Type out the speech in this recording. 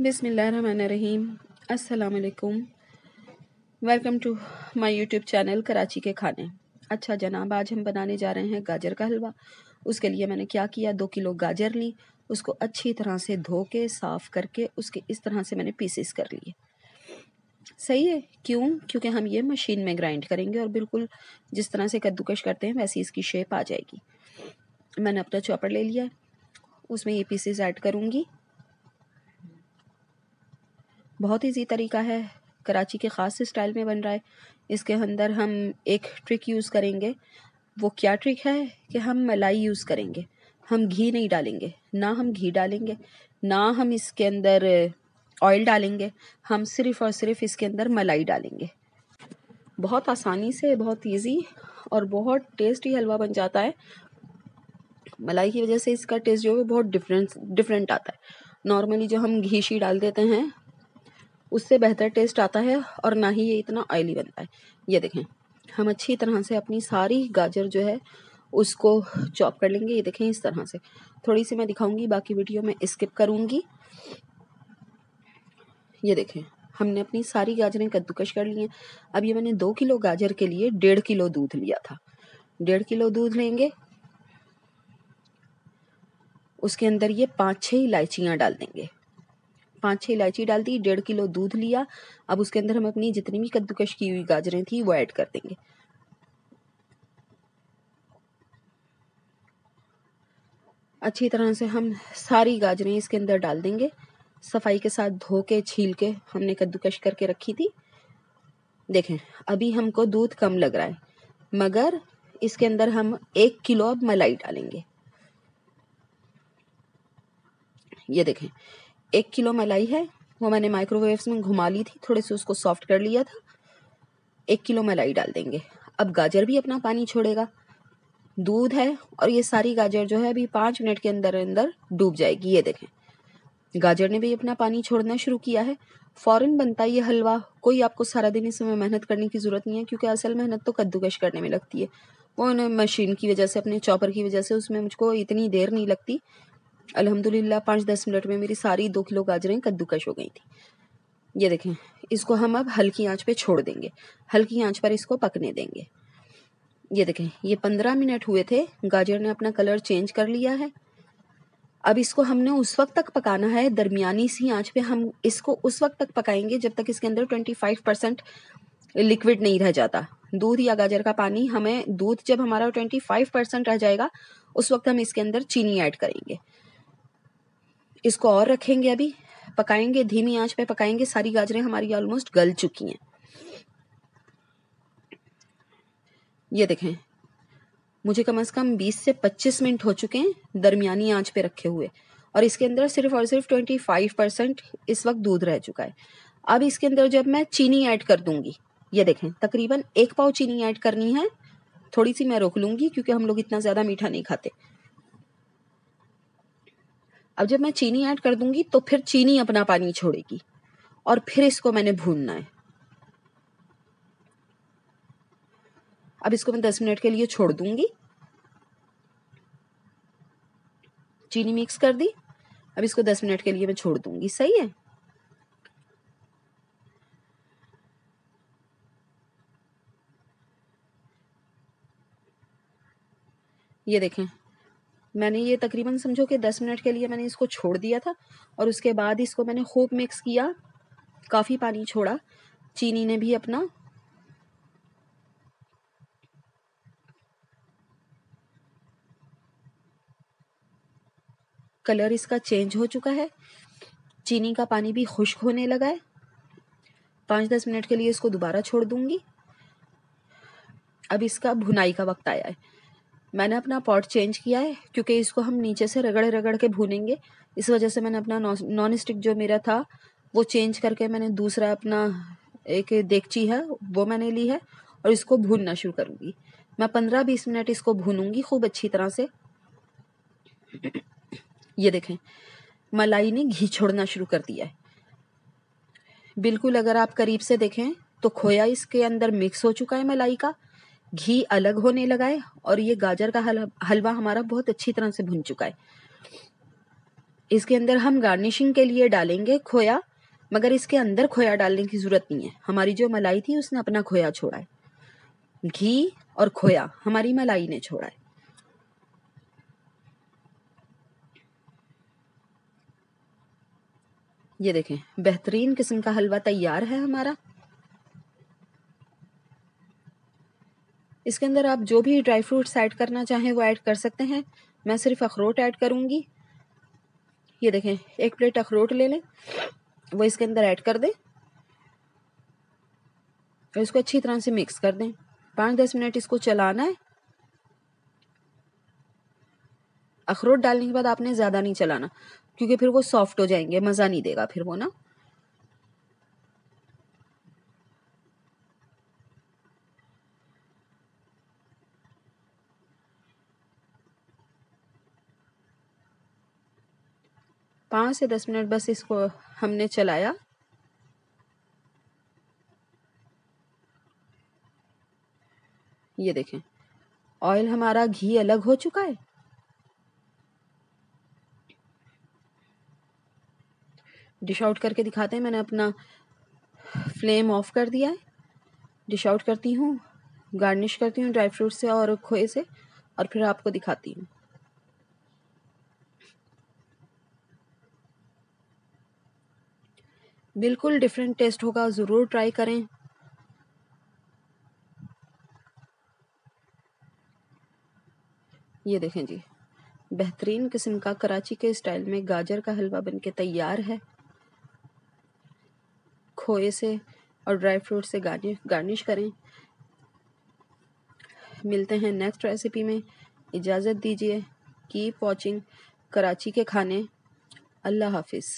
बिस्मिल्लाहिर्रहमानिर्रहीम। अस्सलाम वालेकुम। Welcome to my YouTube channel Karachi के खाने। अच्छा जनाब, आज हम बनाने जा रहे हैं गाजर का हलवा। उसके लिए मैंने क्या किया, 2 किलो गाजर ली, उसको अच्छी तरह से धो के साफ़ करके उसके इस तरह से मैंने पीसेस कर लिए। सही है, क्यों? क्योंकि हम ये मशीन में ग्राइंड करेंगे और बिल्कुल जिस तरह से कद्दूकश करते हैं वैसी इसकी शेप आ जाएगी। मैंने अपना चॉपर ले लिया, उसमें ये पीसेस ऐड करूँगी। बहुत ईजी तरीका है, कराची के ख़ास स्टाइल में बन रहा है। इसके अंदर हम एक ट्रिक यूज़ करेंगे। वो क्या ट्रिक है कि हम मलाई यूज़ करेंगे, हम घी नहीं डालेंगे। ना हम घी डालेंगे, ना हम इसके अंदर ऑयल डालेंगे, हम सिर्फ़ और सिर्फ इसके अंदर मलाई डालेंगे। बहुत आसानी से, बहुत ईजी और बहुत टेस्टी हलवा बन जाता है। मलाई की वजह से इसका टेस्ट जो है बहुत डिफरेंट आता है। नॉर्मली जो हम घी शी डाल देते हैं उससे बेहतर टेस्ट आता है और ना ही ये इतना ऑयली बनता है। ये देखें, हम अच्छी तरह से अपनी सारी गाजर जो है उसको चॉप कर लेंगे। ये देखें इस तरह से, थोड़ी सी मैं दिखाऊंगी, बाकी वीडियो में स्किप करूंगी। ये देखें, हमने अपनी सारी गाजरें कद्दूकश कर ली हैं। अब ये मैंने 2 किलो गाजर के लिए 1.5 किलो दूध लिया था। 1.5 किलो दूध लेंगे, उसके अंदर ये 5-6 इलायचियाँ डाल देंगे। 5-6 इलायची डाल दी, 1.5 किलो दूध लिया। अब उसके अंदर हम अपनी जितनी भी कद्दूकश की हुई गाजरें थी वो ऐड कर देंगे। अच्छी तरह से हम सारी गाजरें इसके अंदर डाल देंगे। सफाई के साथ धो के छील के हमने कद्दूकश करके रखी थी। देखें, अभी हमको दूध कम लग रहा है, मगर इसके अंदर हम 1 किलो अब मलाई डालेंगे। ये देखें, 1 किलो मलाई है, वो मैंने माइक्रोवेव में घुमा ली थी, थोड़े से उसको सॉफ्ट कर लिया था। 1 किलो मलाई डाल देंगे। अब गाजर भी अपना पानी छोड़ेगा, दूध है और ये सारी गाजर जो है अभी 5 मिनट के अंदर अंदर डूब जाएगी। ये देखें, गाजर ने भी अपना पानी छोड़ना शुरू किया है। फौरन बनता है ये हलवा, कोई आपको सारा दिन इसमें मेहनत करने की ज़रूरत नहीं है, क्योंकि असल मेहनत तो कद्दूकश करने में लगती है। वो मशीन की वजह से, अपने चॉपर की वजह से उसमें मुझको इतनी देर नहीं लगती। अल्हम्दुलिल्लाह 5-10 मिनट में मेरी सारी 2 किलो गाजरें कद्दूकश हो गई थी। ये देखें, इसको हम अब हल्की आंच पे छोड़ देंगे, हल्की आंच पर इसको पकने देंगे। ये देखें, ये 15 मिनट हुए थे, गाजर ने अपना कलर चेंज कर लिया है। अब इसको हमने उस वक्त तक पकाना है, दरमियानी सी आंच पे हम इसको उस वक्त तक पकाएंगे जब तक इसके अंदर 25% लिक्विड नहीं रह जाता। दूध या गाजर का पानी, हमें दूध जब हमारा 25% रह जाएगा उस वक्त हम इसके अंदर चीनी ऐड करेंगे। इसको और रखेंगे, अभी पकाएंगे, धीमी आंच पे पकाएंगे। सारी गाजरें हमारी ऑलमोस्ट गल चुकी हैं। ये देखें, मुझे कम से कम 20 से 25 मिनट हो चुके हैं दरमियानी आंच पे रखे हुए, और इसके अंदर सिर्फ और सिर्फ 25% इस वक्त दूध रह चुका है। अब इसके अंदर जब मैं चीनी ऐड कर दूंगी, ये देखें तकरीबन 1 पाव चीनी ऐड करनी है। थोड़ी सी मैं रोक लूंगी क्योंकि हम लोग इतना ज़्यादा मीठा नहीं खाते। अब जब मैं चीनी ऐड कर दूंगी तो फिर चीनी अपना पानी छोड़ेगी और फिर इसको मैंने भूनना है। अब इसको मैं 10 मिनट के लिए छोड़ दूंगी। चीनी मिक्स कर दी, अब इसको 10 मिनट के लिए मैं छोड़ दूंगी। सही है, ये देखें, मैंने ये तकरीबन समझो कि 10 मिनट के लिए मैंने इसको छोड़ दिया था और उसके बाद इसको मैंने खूब मिक्स किया, काफ़ी पानी छोड़ा, चीनी ने भी अपना कलर इसका चेंज हो चुका है, चीनी का पानी भी खुश्क होने लगा है। 5-10 मिनट के लिए इसको दोबारा छोड़ दूंगी। अब इसका भुनाई का वक्त आया है। मैंने अपना पॉट चेंज किया है क्योंकि इसको हम नीचे से रगड़ रगड़ के भूनेंगे। इस वजह से मैंने अपना नॉन स्टिक जो मेरा था वो चेंज करके मैंने दूसरा अपना एक देगची है वो मैंने ली है और इसको भूनना शुरू करूँगी। मैं 15-20 मिनट इसको भूनूंगी खूब अच्छी तरह से। ये देखें, मलाई ने घी छोड़ना शुरू कर दिया है बिल्कुल। अगर आप करीब से देखें तो खोया इसके अंदर मिक्स हो चुका है, मलाई का घी अलग होने लगा है और ये गाजर का हलवा हमारा बहुत अच्छी तरह से भुन चुका है। इसके अंदर हम गार्निशिंग के लिए डालेंगे खोया, मगर इसके अंदर खोया डालने की जरूरत नहीं है। हमारी जो मलाई थी उसने अपना खोया छोड़ा है, घी और खोया हमारी मलाई ने छोड़ा है। ये देखें, बेहतरीन किस्म का हलवा तैयार है हमारा। इसके अंदर आप जो भी ड्राई फ्रूट्स ऐड करना चाहें वो ऐड कर सकते हैं। मैं सिर्फ अखरोट ऐड करूंगी। ये देखें, एक प्लेट अखरोट ले लें, वो इसके अंदर ऐड कर दें और इसको अच्छी तरह से मिक्स कर दें। 5-10 मिनट इसको चलाना है। अखरोट डालने के बाद आपने ज़्यादा नहीं चलाना, क्योंकि फिर वो सॉफ्ट हो जाएंगे, मज़ा नहीं देगा फिर वो ना। पाँच से 10 मिनट बस इसको हमने चलाया। ये देखें, ऑयल हमारा घी अलग हो चुका है। डिश आउट करके दिखाते हैं। मैंने अपना फ्लेम ऑफ कर दिया है। डिश आउट करती हूँ, गार्निश करती हूँ ड्राई फ्रूट से और खोए से, और फिर आपको दिखाती हूँ। बिल्कुल डिफरेंट टेस्ट होगा, ज़रूर ट्राई करें। ये देखें जी, बेहतरीन किस्म का कराची के स्टाइल में गाजर का हलवा बनके तैयार है। खोए से और ड्राई फ्रूट से गार्निश करें। मिलते हैं नेक्स्ट रेसिपी में। इजाज़त दीजिए। कीप वॉचिंग कराची के खाने। अल्लाह हाफिज़।